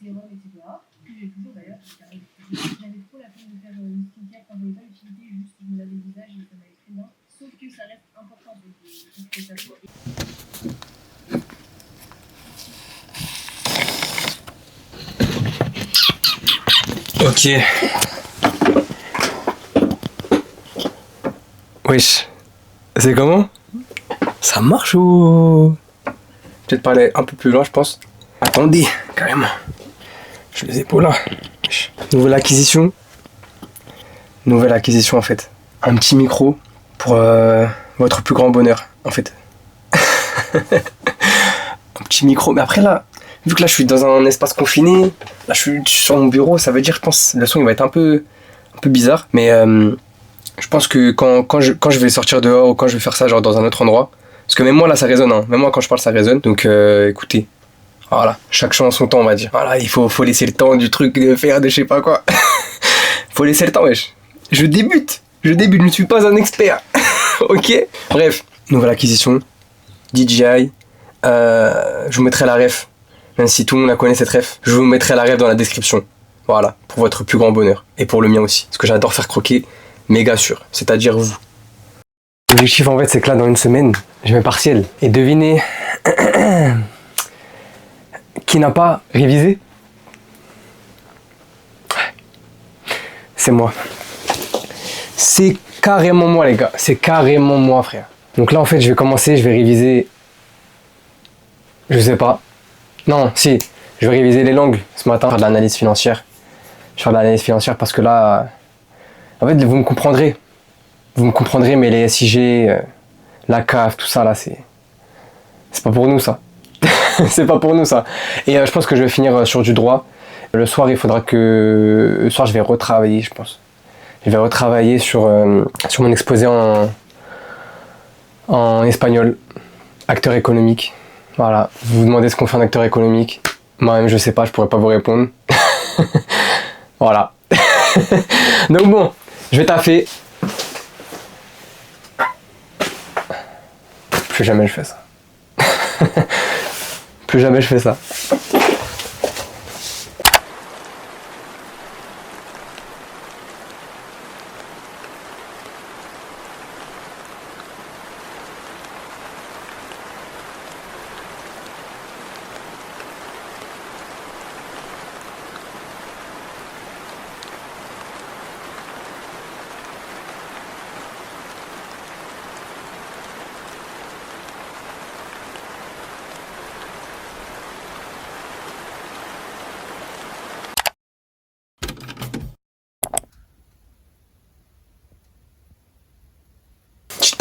sérum, etc. Que j'ai toujours d'ailleurs. J'avais trop la peine de faire une skincare quand j'avais pas l'utilité, juste je me lavais le visage et ça m'allait très bien. Sauf que ça reste important de s'occuper de sa peau. Ok. Wesh. C'est comment? Ça marche ou... Peut-être pas aller un peu plus loin, je pense. Attendez, carrément. Je les épaules là. Nouvelle acquisition. Nouvelle acquisition en fait. Un petit micro pour votre plus grand bonheur en fait. Un petit micro. Mais après là, vu que là je suis dans un espace confiné, là je suis sur mon bureau, ça veut dire je pense le son il va être un peu bizarre. Mais je pense que quand je vais sortir dehors ou quand je vais faire ça genre dans un autre endroit, parce que même moi là ça résonne, hein. Même moi quand je parle ça résonne. Donc écoutez, voilà, chaque chose en son temps on va dire. Voilà, il faut laisser le temps du truc de faire de je sais pas quoi. Faut laisser le temps wesh. Je débute, je ne suis pas un expert. Ok. Bref, nouvelle acquisition, DJI. Je vous mettrai la ref, même si tout le monde la connaît cette ref. Je vous mettrai la ref dans la description. Voilà, pour votre plus grand bonheur. Et pour le mien aussi. Parce que j'adore faire croquer mes gars sûrs, c'est-à-dire vous. L'objectif en fait c'est que là dans une semaine, je mets partiel. Et devinez qui n'a pas révisé? C'est moi. C'est carrément moi les gars, c'est carrément moi frère. Donc là en fait je vais commencer, je vais réviser, je sais pas, non si, je vais réviser les langues ce matin, faire de l'analyse financière. Je vais faire de l'analyse financière parce que là, en fait vous me comprendrez mais les SIG, la CAF, tout ça là c'est pas pour nous ça. C'est pas pour nous ça. Et je pense que je vais finir sur du droit. Le soir il faudra que, le soir je vais retravailler je pense. Je vais retravailler sur mon exposé en espagnol, acteur économique. Voilà, vous vous demandez ce qu'on fait en acteur économique. Moi-même, je sais pas, je pourrais pas vous répondre. Voilà. Donc bon, je vais taffer. Plus jamais je fais ça. Plus jamais je fais ça.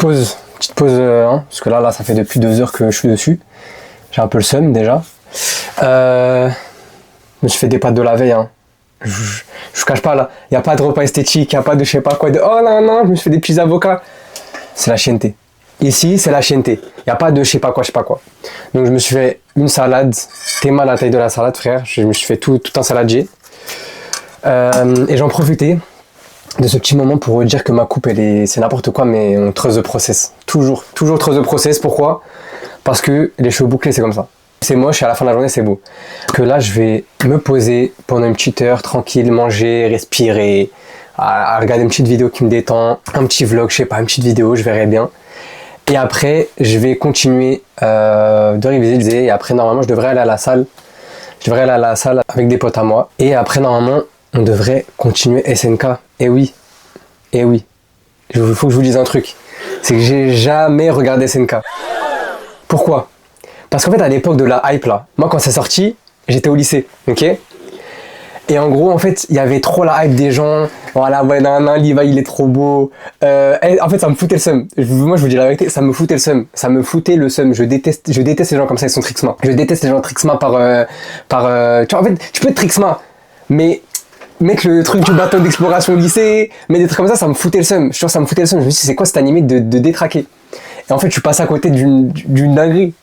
Petite pause hein, parce que là ça fait depuis 2 heures que je suis dessus. J'ai un peu le seum déjà. Je me suis fait des pâtes de la veille. Hein. Je vous cache pas là, il n'y a pas de repas esthétique, il n'y a pas de je sais pas quoi, de oh non, je me suis fait des petits avocats. C'est la chienneté. Ici c'est la chienneté. Il n'y a pas de je sais pas quoi. Donc je me suis fait une salade, t'es mal à la taille de la salade frère. Je me suis fait tout un saladier. Et j'en profitais de ce petit moment pour dire que ma coupe c'est n'importe quoi, mais on creuse le process. Toujours creuse le process. Pourquoi? Parce que les cheveux bouclés c'est comme ça. C'est moche et à la fin de la journée c'est beau. Que là je vais me poser pendant une petite heure tranquille, manger, respirer, à regarder une petite vidéo qui me détend, un petit vlog, je sais pas, une petite vidéo, je verrai bien. Et après je vais continuer de réviser et après normalement je devrais aller à la salle. Je devrais aller à la salle avec des potes à moi. Et après normalement on devrait continuer SNK. Et oui, il faut que je vous dise un truc. C'est que j'ai jamais regardé SNK. Pourquoi? Parce qu'en fait à l'époque de la hype là, moi quand c'est sorti, j'étais au lycée, ok? Et en gros en fait il y avait trop la hype des gens, voilà ouais Levi il est trop beau. En fait ça me foutait le seum. Moi je vous dis la vérité, ça me foutait le seum. Je déteste les gens comme ça, ils sont trixma. Je déteste les gens trixma par tu vois, en fait tu peux être trixma, mais mettre le truc du bateau d'exploration au lycée, mais des trucs comme ça me foutait le seum. Je suis sûr ça me foutait le seum. Je me suis dit c'est quoi cet animé de détraquer? Et en fait je suis passé à côté d'une dinguerie.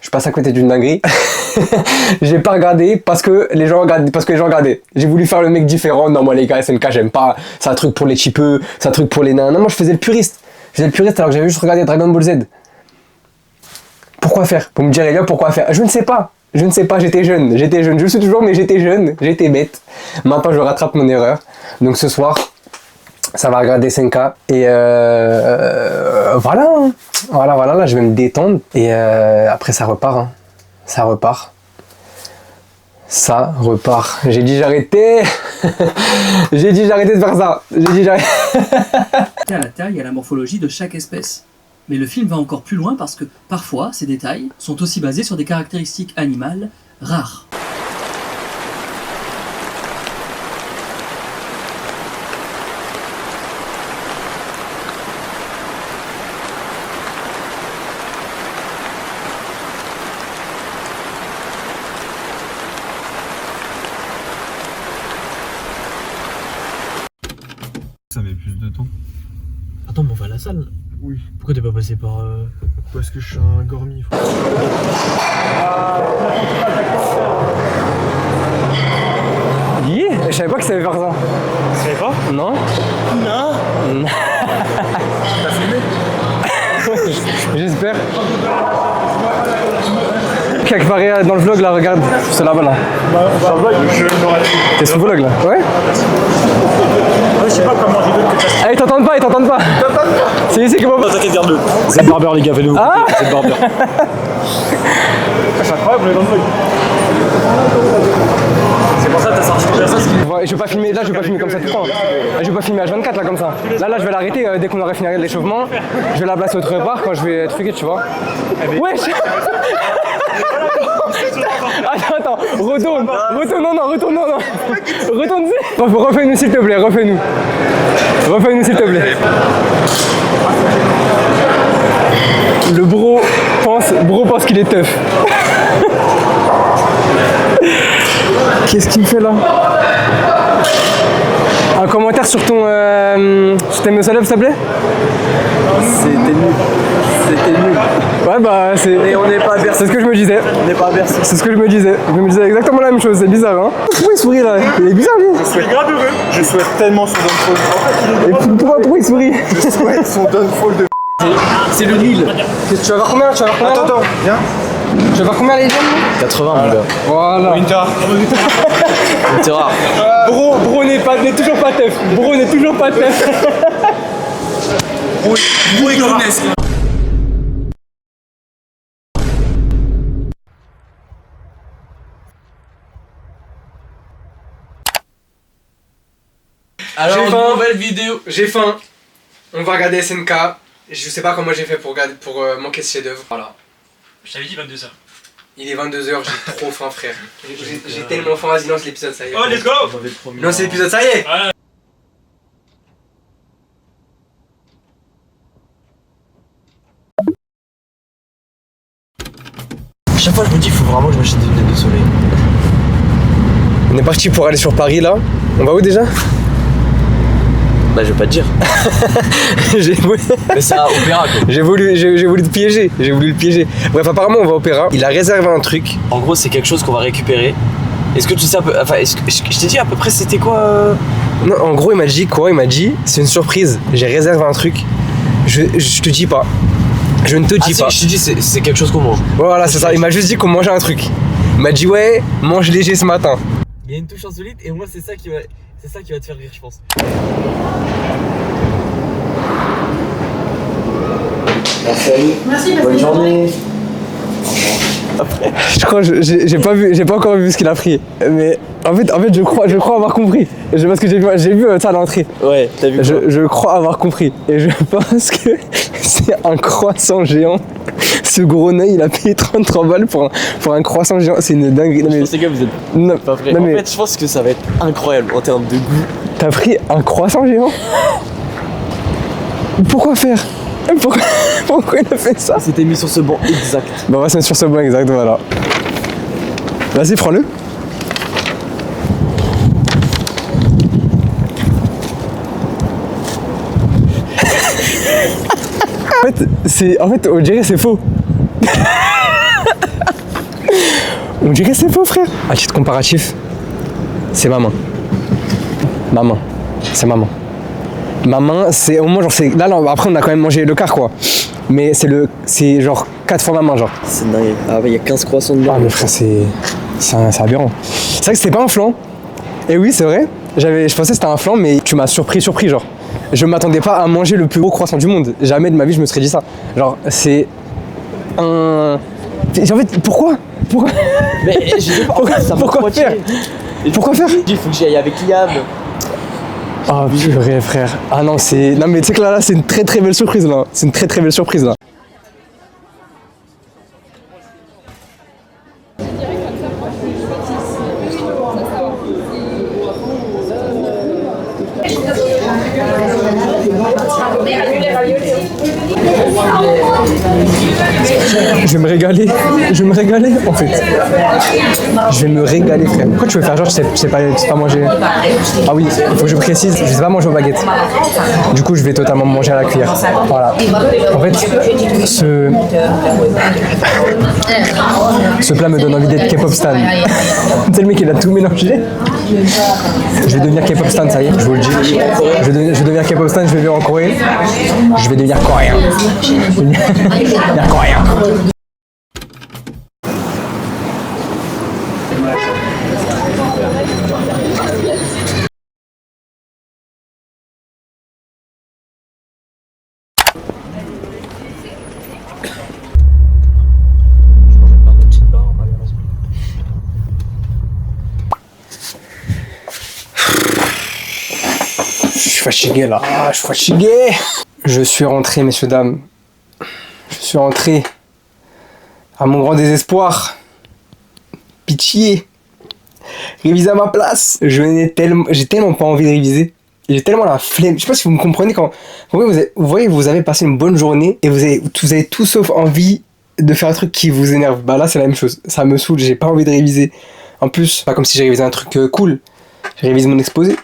J'ai pas regardé parce que les gens regardaient. J'ai voulu faire le mec différent. Non moi les gars SNK j'aime pas. C'est un truc pour les cheapeux, c'est un truc pour les nains. Non moi je faisais le puriste. Alors que j'avais juste regardé Dragon Ball Z. Pourquoi faire? Pour me dire les gars pourquoi faire? Je ne sais pas. Je ne sais pas, j'étais jeune. Je le suis toujours, mais j'étais jeune. J'étais bête. Maintenant, je rattrape mon erreur. Donc ce soir, ça va regarder 5K. Et voilà. Voilà, là, je vais me détendre. Et après, ça repart. Hein. Ça repart. J'ai dit j'arrêtais. J'ai dit j'arrêtais de faire ça. À la taille et à la morphologie de chaque espèce. Mais le film va encore plus loin parce que parfois ces détails sont aussi basés sur des caractéristiques animales rares. Ça met plus de temps. Attends, mais on va à la salle. Oui. Pourquoi t'es pas passé par... Parce que je suis un gormi, frère. Yeah, je savais pas que ça allait faire ça. Tu savais pas? Non. Non. T'as filmé? J'espère. Quelque part dans le vlog là, regarde. C'est là-bas là. Sur le vlog, je l'aurais fait. T'es sur le vlog là? Ouais. Je sais pas comment je donne que ça. Ah, ils t'entendent pas. C'est ici que moi. T'inquiète, garde-le. C'est le barbeur, les gars, venez vous Ah. C'est le barbeur. C'est incroyable, on est dans le vlog. C'est pour ça que t'as sorti ton personne. Ouais, je vais pas filmer là, je vais pas filmer comme ça tout le temps. Là, je vais pas filmer H24 là comme ça. Là, je vais l'arrêter dès qu'on aurait fini l'échauffement. Je vais la placer autre part quand je vais truquer, tu vois. Wesh. Attends, retourne, non. Refais-nous s'il te plaît, refais-nous s'il te plaît. Le bro pense qu'il est teuf. Qu'est-ce qu'il me fait là? Un commentaire sur ton thème de s'il te plaît? C'était nul. Ouais bah c'est... Et on n'est pas à Bercy. C'est ce que je me disais. On n'est pas à Bercy. C'est ce que je me disais. Je me disais exactement la même chose, c'est bizarre hein. Pourquoi il sourit là? Il est bizarre lui. Je suis grave heureux. Je souhaite tellement son downfall. Et pourquoi il sourit? Je souhaite son downfall de. C'est le Nil. Tu vas voir combien? Attends, viens. Tu vas voir combien les jeunes? 80, mon gars. Voilà. Winter. C'est rare. Bro n'est toujours pas teuf. Bro n'est toujours pas teuf. Bro et Clonesque. J'ai faim. nouvelle vidéo. J'ai faim. On va regarder SNK. Je sais pas comment j'ai fait pour manquer ce chef-d'œuvre. Voilà. Je t'avais dit 22h. Il est 22h, j'ai trop faim frère. J'ai tellement faim, vas-y lance l'épisode, ça y est. Oh, let's go. Lance l'épisode, ça y est. Chaque fois, je me dis, il faut vraiment que je m'achète des lunettes de soleil. On est parti pour aller sur Paris là. On va où déjà? Bah, je vais pas te dire. Mais c'est un opéra quoi. J'ai voulu te piéger. Bref, apparemment on va au Opéra. Il a réservé un truc. En gros, c'est quelque chose qu'on va récupérer. Est-ce que tu sais un peu. Enfin, est-ce que je t'ai dit à peu près c'était quoi Non, en gros il m'a dit quoi? Il m'a dit c'est une surprise. J'ai réservé un truc. Je te dis pas. Je ne te dis pas. Je te dis, c'est quelque chose qu'on mange. Ouais, voilà, c'est ça. Il m'a juste dit qu'on mangeait un truc. Il m'a dit ouais, mange léger ce matin. Il y a une touche insolite et moi c'est ça qui va te faire rire, je pense. Merci, Bonne journée. Je crois que j'ai pas encore vu ce qu'il a pris. Mais en fait je crois avoir compris. Parce que j'ai vu ça à l'entrée. Ouais, t'as vu quoi? Je crois avoir compris. Et je pense que c'est un croissant géant. Ce gros nez, il a payé 33 balles pour un croissant géant. C'est une dinguerie. Je pense les gars, vous êtes Non, pas prêts. non, En mais fait, je pense que ça va être incroyable en termes de goût. t'as pris un croissant géant? Pourquoi faire? Pourquoi il a fait ça? C'était mis sur ce banc exact. Bah on va se mettre sur ce banc exact, voilà. Vas-y, prends-le. En fait, on dirait c'est faux. On dirait c'est faux, frère. À titre comparatif, c'est ma main. C'est ma main. Ma main, c'est au moins genre c'est. Là, après on a quand même mangé le quart quoi. Mais c'est genre 4 fois ma main, genre. C'est dingue. Ah ouais, il y a 15 croissants dedans. Ah, mais frère, c'est aberrant. C'est vrai que c'était pas un flan. Et oui, c'est vrai. Je pensais que c'était un flan, mais tu m'as surpris, genre. Je m'attendais pas à manger le plus gros croissant du monde. Jamais de ma vie, je me serais dit ça. Genre, c'est un. En fait, pourquoi Mais j'ai pas. Pourquoi faire Pourquoi faire Il faut que j'y aille avec Liam. Ah purée frère. Ah non c'est. Non mais tu sais que là c'est une très très belle surprise là. C'est une très très belle surprise là. Je vais me régaler en fait. Je vais me régaler frère. Pourquoi tu veux faire genre tu sais pas manger? Ah oui, il faut que je précise, je sais pas manger aux baguettes. Du coup je vais totalement manger à la cuillère. Voilà. En fait, ce plat me donne envie d'être K-pop stan. C'est le mec il a tout mélangé. Je vais devenir K-pop stan, ça y est, je vous le dis. Je vais devenir K-pop stan, je vais vivre en Corée. Je vais devenir coréen. Je vais devenir coréen. Je suis fatigué là, je suis fatigué. Je suis rentré, messieurs, dames. Je suis rentré. À mon grand désespoir. Pitié. Réviser à ma place. J'ai tellement pas envie de réviser. J'ai tellement la flemme. Je sais pas si vous me comprenez quand. Vous voyez, vous avez passé une bonne journée et vous avez tout sauf envie de faire un truc qui vous énerve. Bah là, c'est la même chose. Ça me saoule, j'ai pas envie de réviser. En plus, pas comme si j'ai révisé un truc cool. J'ai révisé mon exposé.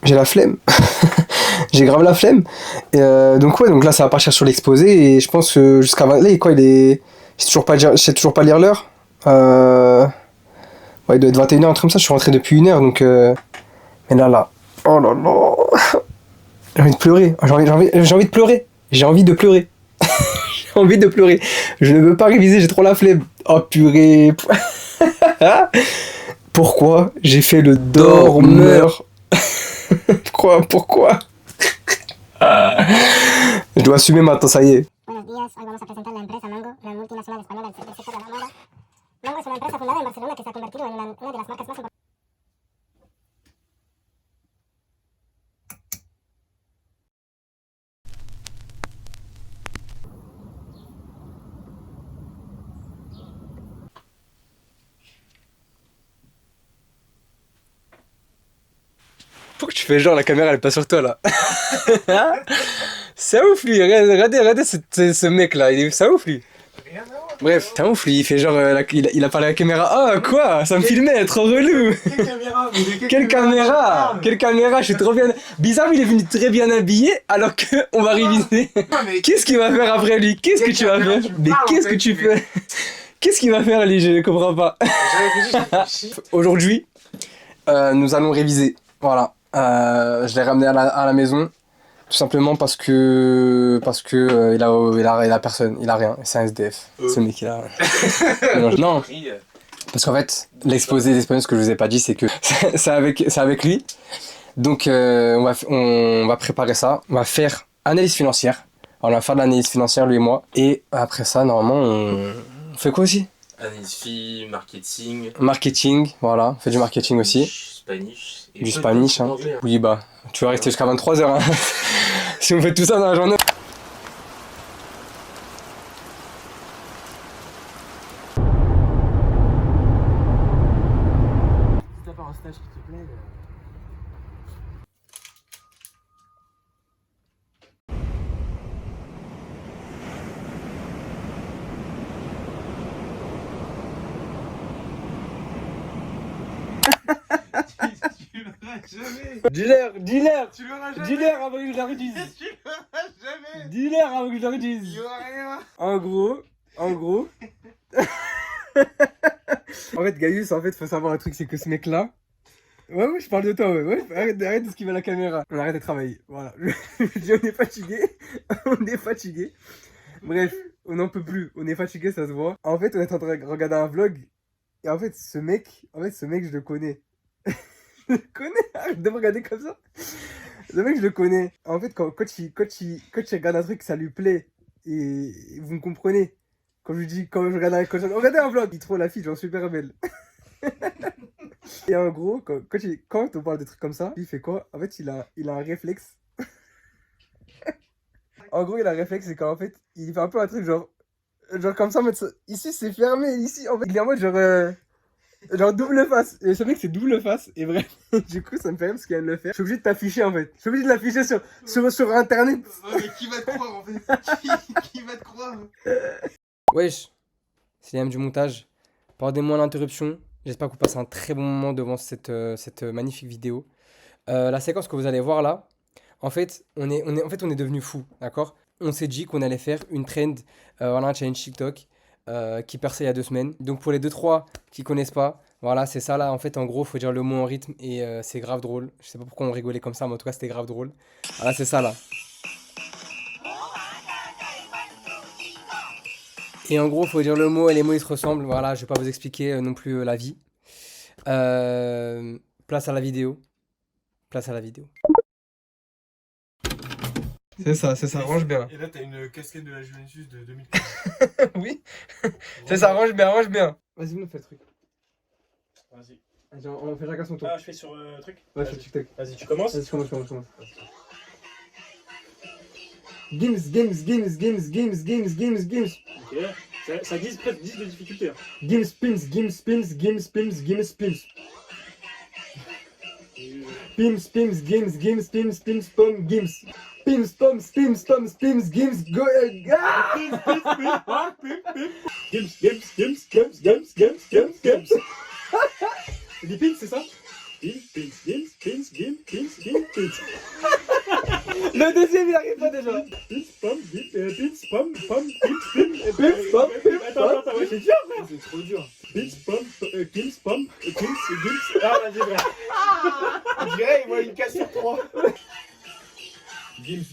J'ai la flemme. J'ai grave la flemme. Et donc là ça va partir sur l'exposé et je pense que jusqu'à là quoi je sais toujours pas lire l'heure. Ouais, il doit être 21h, un truc comme ça, je suis rentré depuis 1 heure donc mais là. Oh là là. J'ai envie de pleurer. J'ai envie de pleurer. J'ai envie de pleurer. J'ai envie de pleurer. Je ne veux pas réviser, j'ai trop la flemme. Oh purée. Pourquoi j'ai fait le dormeur? Pourquoi Je dois assumer maintenant, ça y est. Buenos días, hoy vamos a presentar la empresa Mango, la multinacional española del sector de la moda. Mango es una empresa fundada en Barcelona que se ha convertido en una de las marcas más importantes. Pourquoi tu fais genre la caméra elle est pas sur toi là? C'est ouf lui, regardez ce mec là, c'est ouf lui. Bref, c'est ouf lui, il fait genre, il a parlé à la caméra. Ah quoi? Ça me filmait, trop relou. Quelle caméra? Je suis trop bien. Bizarre, il est venu très bien habillé alors qu'on va réviser. Qu'est-ce qu'il va faire après lui? Qu'est-ce que tu vas faire? Mais qu'est-ce que tu fais? Qu'est-ce qu'il va faire lui? Je ne comprends pas. Aujourd'hui, nous allons réviser. Voilà. Je l'ai ramené à la maison. Tout simplement parce que il a personne, il a rien, c'est un SDF. Ce mec là. Non. Parce qu'en fait, l'exposé d'espagnol, ce que je vous ai pas dit, c'est que c'est avec lui. Donc on va préparer ça, on va faire analyse financière. Alors, on va faire de l'analyse financière lui et moi. Et après ça, normalement, on fait quoi aussi? Analyse marketing. Marketing, voilà, on fait du marketing aussi. Spanish. Du Spanish, hein. Oui, bah, tu vas rester jusqu'à 23h. Hein. Si on fait tout ça dans la journée. Si t'as pas un stage qui te plaît. Dis-leur Tu l'auras jamais. dis-leur avant que je la redise. Tu l'auras jamais. Dis-leur avant que je la redise. Il y aura rien. En gros. En fait, Gaius, faut savoir un truc, c'est que ce mec-là. Ouais, je parle de toi, ouais. Arrête de esquiver la caméra. On arrête de travailler. Voilà. Je dis, on est fatigué. Bref, on n'en peut plus. On est fatigué, ça se voit. En fait, on est en train de regarder un vlog. Et en fait, ce mec, je le connais. Je le connais. Arrête de me regarder comme ça. Ce mec, je le connais. En fait, quand il regarde un truc, ça lui plaît. Et vous me comprenez. Quand je regarde regardez un vlog, il trouve la fille, genre super belle. Et en gros, quand on parle de trucs comme ça, il fait quoi? En fait, il a un réflexe. En gros, il a un réflexe, c'est qu'en fait, il fait un peu un truc genre comme ça, ici c'est fermé, ici en fait, il est en mode genre double face. Et ce mec c'est double face, et bref, du coup ça me fait rire parce qu'il vient de le faire. Je suis obligé de t'afficher en fait, je suis obligé de l'afficher sur internet. Ouais, mais qui va te croire en fait? Qui va te croire? Wesh, c'est Liam du montage. Pardonnez-moi l'interruption. J'espère que vous passez un très bon moment devant cette magnifique vidéo. La séquence que vous allez voir là, en fait, on est devenu fou, d'accord? On s'est dit qu'on allait faire une trend, voilà, un challenge TikTok qui perçait il y a 2 semaines. Donc pour les 2-3 qui connaissent pas, voilà, c'est ça là. En fait, en gros, faut dire le mot en rythme et c'est grave drôle. Je sais pas pourquoi on rigolait comme ça, mais en tout cas, c'était grave drôle. Voilà, c'est ça là. Et en gros, faut dire le mot et les mots ils se ressemblent. Voilà, je vais pas vous expliquer non plus la vie. Place à la vidéo. Place à la vidéo. C'est ça, range bien. Et là, t'as une casquette de la Juventus de 2015. Oui. C'est ça, range bien. Vas-y, nous fais le truc. Vas-y. On fait chacun son tour. Ah, je fais sur truc. Ouais, sur TikTok. Vas-y, tu commences. Vas-y, commence. Games. Ok. Ça 10 peut-être 10 de difficulté. Hein. Games spins. Pins, games, pom, games. Pims, poms, games, go, Games. Des pins, c'est ça? Pins. Le deuxième, il arrive pas déjà. Pom, Attends, ouais, c'est dur, frère. C'est trop dur. Pom, Ah, vas-y, frère. On dirait, il voit une casse sur 3. Gims.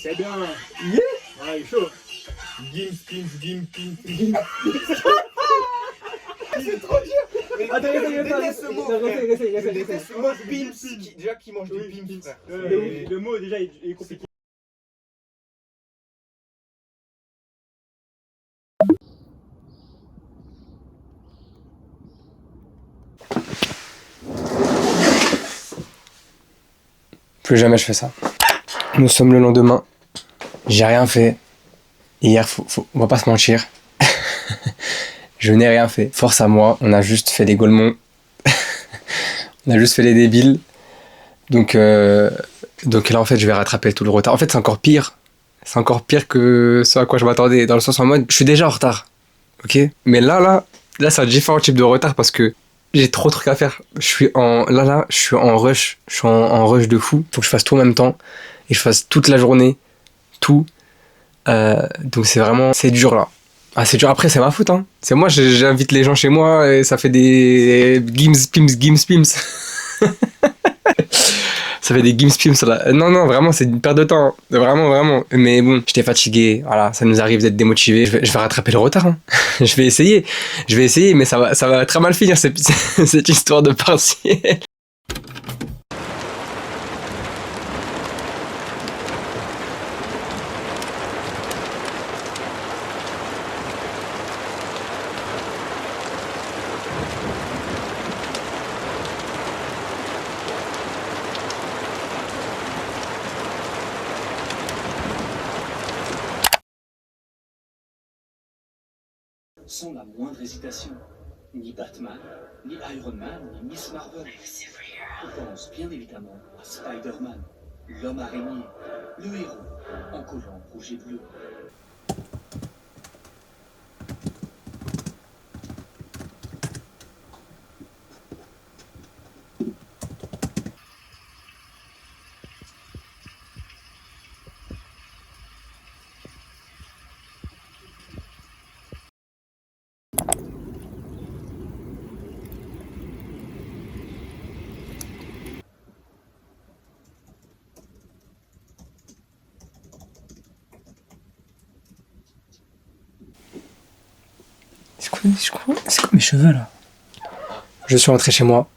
C'est bien. Yeah. Ouais, il est chaud. Gims. C'est trop dur. Mais Attends, je déteste ce mot, frère. Je Essaye. déteste ce mot Pims. Déjà qui mange des Pims, frère. Le mot, déjà, il est compliqué. Plus jamais je fais ça. Nous sommes le lendemain. J'ai rien fait. Hier, on va pas se mentir. Je n'ai rien fait. Force à moi. On a juste fait des gaulemons. On a juste fait les débiles. Donc là, en fait, je vais rattraper tout le retard. En fait, c'est encore pire. C'est encore pire que ce à quoi je m'attendais. Dans le sens en mode, je suis déjà en retard. Ok? Mais là, c'est un différent type de retard parce que j'ai trop de trucs à faire. Je suis en rush. Je suis en rush de fou. Faut que je fasse tout en même temps. Et je fasse toute la journée. Tout. Donc c'est dur là. Ah, c'est dur. Après, c'est ma faute, hein. C'est moi, j'invite les gens chez moi et ça fait des gims pims. Ça fait des gims pims là. Non, vraiment, c'est une perte de temps. Hein. Vraiment. Mais bon, j'étais fatigué. Voilà, ça nous arrive d'être démotivé. Je vais rattraper le retard. Hein. Je vais essayer, mais ça va très mal finir cette histoire de partiel. Sans la moindre hésitation. Ni Batman, ni Iron Man, ni Miss Marvel. On pense bien évidemment à Spider-Man, l'homme araignée, le héros, en collant rouge et bleu. C'est quoi mes cheveux là? Je suis rentré chez moi.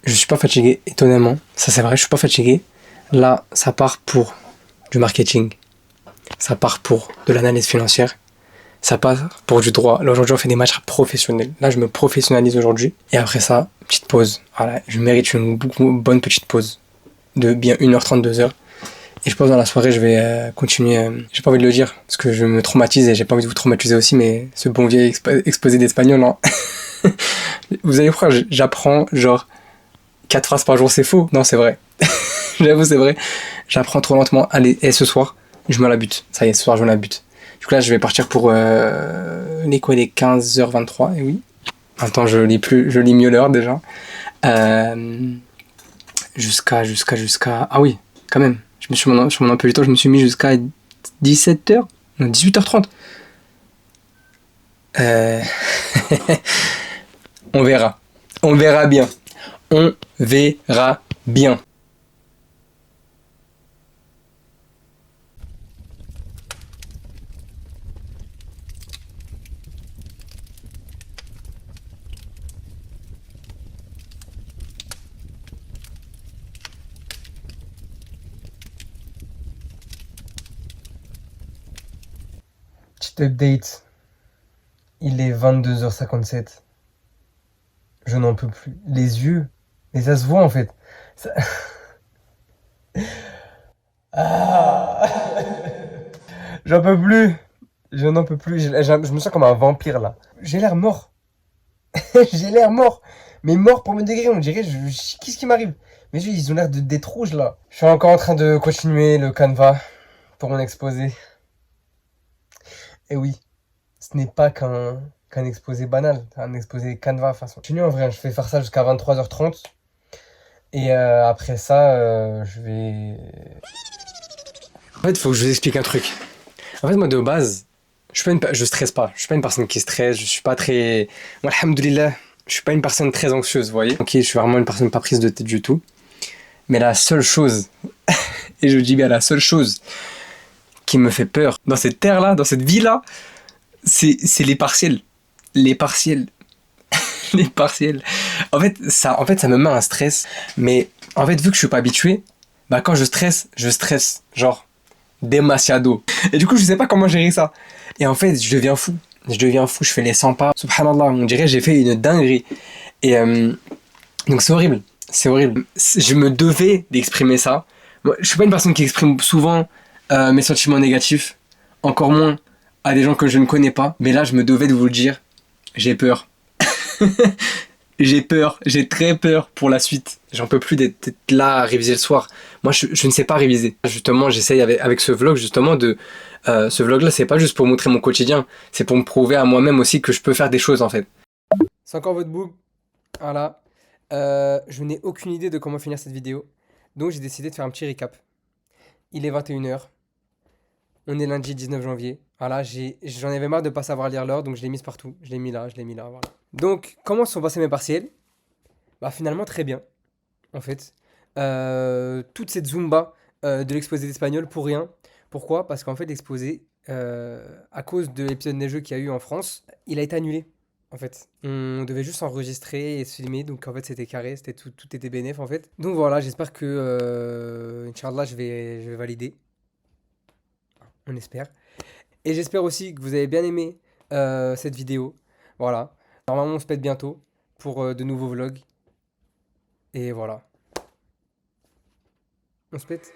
Je suis pas fatigué, étonnamment. Ça c'est vrai, je suis pas fatigué. Là, ça part pour du marketing. Ça part pour de l'analyse financière. Ça part pour du droit. Là aujourd'hui on fait des matchs professionnels. Là je me professionnalise aujourd'hui. Et après ça, petite pause. Voilà, je mérite une bonne petite pause. De bien 1h30, 2h. Et je pense dans la soirée je vais continuer. J'ai pas envie de le dire parce que je me traumatise et j'ai pas envie de vous traumatiser aussi, mais ce bon vieil exposé d'espagnol, hein. Vous allez croire, j'apprends genre 4 phrases par jour, c'est faux. Non, c'est vrai. J'avoue, c'est vrai. J'apprends trop lentement. Allez, et ce soir, je me la bute. Ça y est, ce soir, je me la bute. Du coup, là, je vais partir pour les 15h23. Et oui. Attends, je lis mieux l'heure déjà. Jusqu'à. Ah oui, quand même. Je me suis sur mon emploi du temps, je me suis mis jusqu'à 17h. Non, 18h30. On verra. On verra bien. On verra bien. Petit update. Il est 22h57. Je n'en peux plus. Les yeux. Mais ça se voit en fait. Ça... Ah. J'en peux plus. Je n'en peux plus. Je me sens comme un vampire là. J'ai l'air mort. J'ai l'air mort. Mais mort pour me degré, on dirait. Qu'est-ce qui m'arrive? Mes yeux, ils ont l'air d'être rouges là. Je suis encore en train de continuer le Canva pour mon exposé. Et oui, ce n'est pas qu'un exposé banal, un exposé Canva de façon. Je continue en vrai, je vais faire ça jusqu'à 23h30. Et après ça, je vais... En fait, il faut que je vous explique un truc. En fait, moi, de base, je stresse pas. Je suis pas une personne qui stresse. Je suis pas très... Moi, alhamdoulilah, je suis pas une personne très anxieuse, vous voyez. Ok, je suis vraiment une personne pas prise de tête du tout. Mais la seule chose, et je dis bien la seule chose qui me fait peur dans cette terre-là, dans cette vie-là, c'est les partiels. Les partiels. Les partiels. En fait, ça me met un stress. Mais en fait, vu que je suis pas habitué, bah quand je stresse. Genre, demasiado. Et du coup, je sais pas comment gérer ça. Et en fait, je deviens fou. Je fais les 100 pas. Subhanallah, on dirait que j'ai fait une dinguerie. Et donc c'est horrible. C'est horrible. Je me devais d'exprimer ça. Moi, je suis pas une personne qui exprime souvent mes sentiments négatifs. Encore moins à des gens que je ne connais pas. Mais là, je me devais de vous le dire. J'ai peur. J'ai peur. J'ai très peur pour la suite. J'en peux plus d'être là à réviser le soir. Moi, je ne sais pas réviser. Justement, j'essaye avec ce vlog, justement, de... ce vlog-là, c'est pas juste pour montrer mon quotidien. C'est pour me prouver à moi-même aussi que je peux faire des choses, en fait. C'est encore votre boob. Voilà. Je n'ai aucune idée de comment finir cette vidéo. Donc, j'ai décidé de faire un petit récap. Il est 21h. On est lundi 19 janvier. Voilà, j'en avais marre de pas savoir lire l'heure, donc je l'ai mise partout. Je l'ai mis là, voilà. Donc, comment se sont passés mes partiels? Bah finalement très bien, en fait. Toute cette zumba de l'exposé d'espagnol pour rien. Pourquoi? Parce qu'en fait l'exposé, à cause de l'épisode neigeux qu'il y a eu en France, il a été annulé. En fait, on devait juste enregistrer et se filmer, donc en fait c'était carré, tout était bénéf en fait. Donc voilà, j'espère que, Inch'Allah, je vais valider. On espère. Et j'espère aussi que vous avez bien aimé cette vidéo. Voilà. Normalement, on se pète bientôt pour de nouveaux vlogs. Et voilà. On se pète.